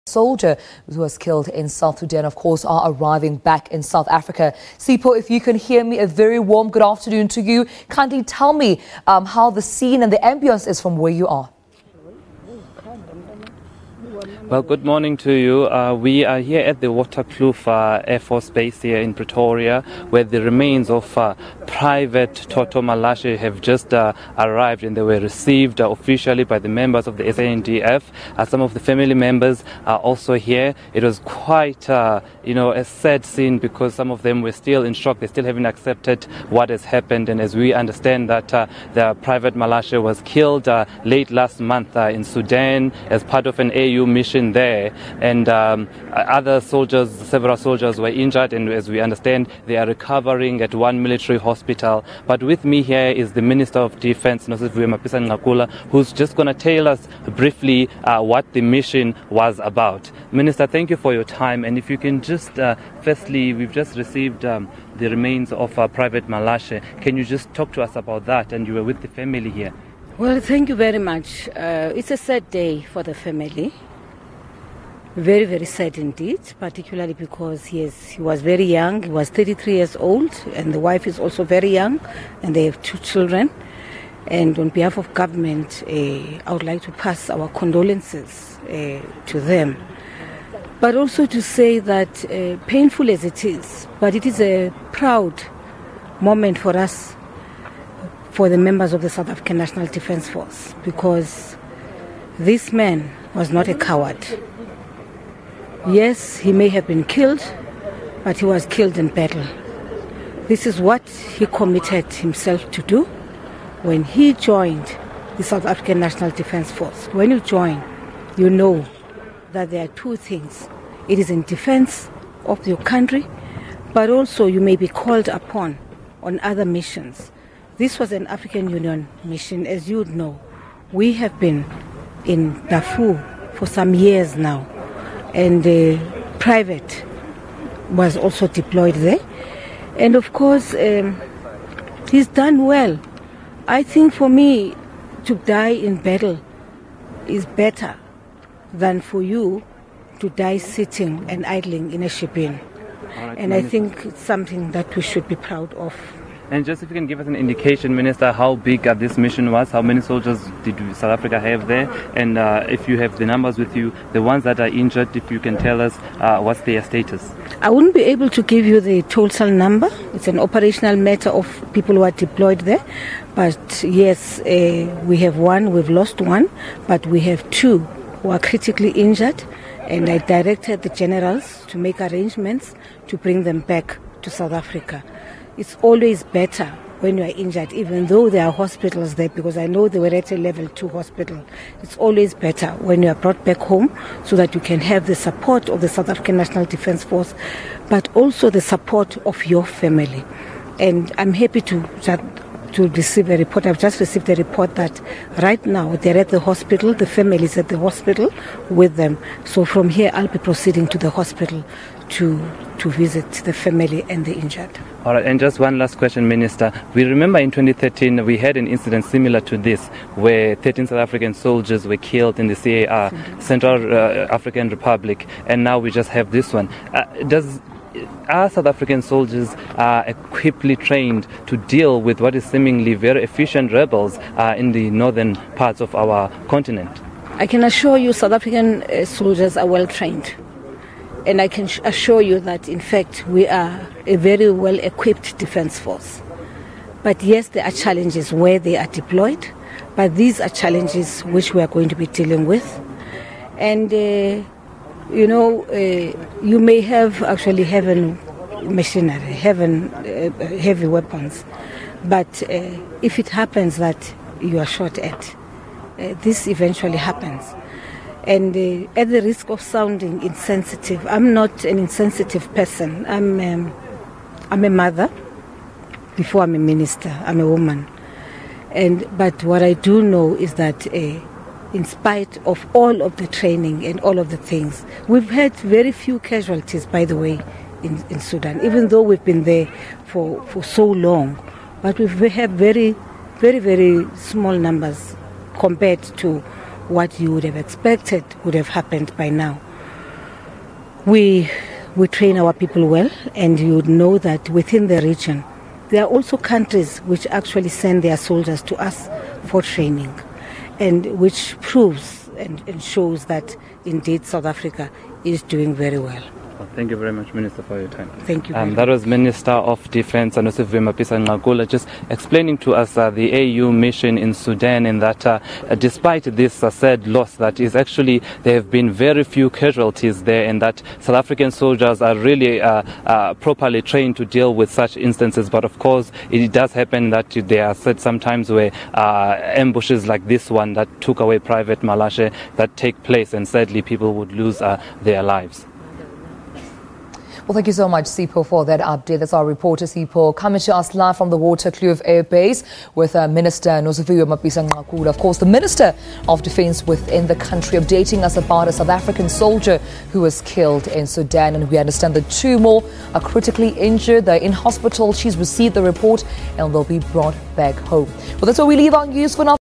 Soldier who was killed in South Sudan, of course, are arriving back in South Africa. Sipo, if you can hear me, a very warm good afternoon to you. Kindly tell me how the scene and the ambience is from where you are. Well, good morning to you. We are here at the Waterkloof Air Force Base here in Pretoria, where the remains of Private Toto Malashe have just arrived, and they were received officially by the members of the SANDF. Some of the family members are also here. It was quite, a sad scene because some of them were still in shock. They still haven't accepted what has happened. And as we understand that the Private Malashe was killed late last month in Sudan as part of an AU mission there, and several soldiers were injured, and as we understand, they are recovering at one military hospital. But with me here is the Minister of Defense, Mapisa-Nqakula, who's just going to tell us briefly what the mission was about. Minister, thank you for your time, and if you can just, firstly, we've just received the remains of Private Malashe. Can you just talk to us about that? And you were with the family here. Well, thank you very much. It's a sad day for the family. Very, very sad indeed, particularly because he was very young. He was 33 years old, and the wife is also very young, and they have 2 children. And on behalf of government, I would like to pass our condolences to them. But also to say that, painful as it is, but it is a proud moment for us, for the members of the South African National Defence Force, because this man was not a coward. Yes, he may have been killed, but he was killed in battle. This is what he committed himself to do when he joined the South African National Defence Force. When you join, you know that there are 2 things. It is in defense of your country, but also you may be called upon on other missions. This was an African Union mission, as you would know. We have been in Darfur for some years now, and Private was also deployed there. And of course, he's done well. I think for me, to die in battle is better than for you to die sitting and idling in a ship-in. Right, and Minister, I think it's something that we should be proud of. And just if you can give us an indication, Minister, how big this mission was, how many soldiers did South Africa have there, and if you have the numbers with you, the ones that are injured, if you can tell us what's their status. I wouldn't be able to give you the total number. It's an operational matter of people who are deployed there. But yes, we have 1, we've lost 1, but we have 2 who are critically injured, and I directed the generals to make arrangements to bring them back to South Africa. It's always better when you are injured, even though there are hospitals there, because I know they were at a level 2 hospital. It's always better when you are brought back home so that you can have the support of the South African National Defence Force, but also the support of your family. And I'm happy to receive a report. I've just received a report that right now they're at the hospital, the family is at the hospital with them. So from here I'll be proceeding to the hospital to visit the family and the injured. All right, and just one last question, Minister. We remember in 2013 we had an incident similar to this where 13 South African soldiers were killed in the CAR, Central African Republic, and now we just have this one. Are South African soldiers equipped, trained to deal with what is seemingly very efficient rebels in the northern parts of our continent? I can assure you South African soldiers are well trained. And I can assure you that, in fact, we are a very well-equipped defense force. But yes, there are challenges where they are deployed, but these are challenges which we are going to be dealing with. And, you may have actually heavy machinery, heavy weapons, but if it happens that you are shot at, this eventually happens. And at the risk of sounding insensitive, I'm not an insensitive person. I'm a mother. Before I'm a minister, I'm a woman. But what I do know is that in spite of all of the training and all of the things, we've had very few casualties, by the way, in Sudan, even though we've been there for so long. But we have very, very, very small numbers compared to what you would have expected would have happened by now. We train our people well, and you know that within the region, there are also countries which actually send their soldiers to us for training, and which proves and shows that indeed South Africa is doing very well. Thank you very much, Minister, for your time. Thank you. That was Minister of Defence Mapisa-Nqakula just explaining to us the AU mission in Sudan, and that despite this sad loss, that is actually there have been very few casualties there, and that South African soldiers are really properly trained to deal with such instances. But of course, it does happen that there are sometimes where ambushes like this one that took away Private Malashe that take place, and sadly people would lose their lives. Well, thank you so much, Sipho, for that update. That's our reporter, Sipho, coming to us live from the Waterkloof Air Base with Minister Mapisa-Nqakula, of course, the Minister of Defence within the country, updating us about a South African soldier who was killed in Sudan. And we understand that 2 more are critically injured. They're in hospital. She's received the report and they'll be brought back home. Well, that's where we leave our news for now.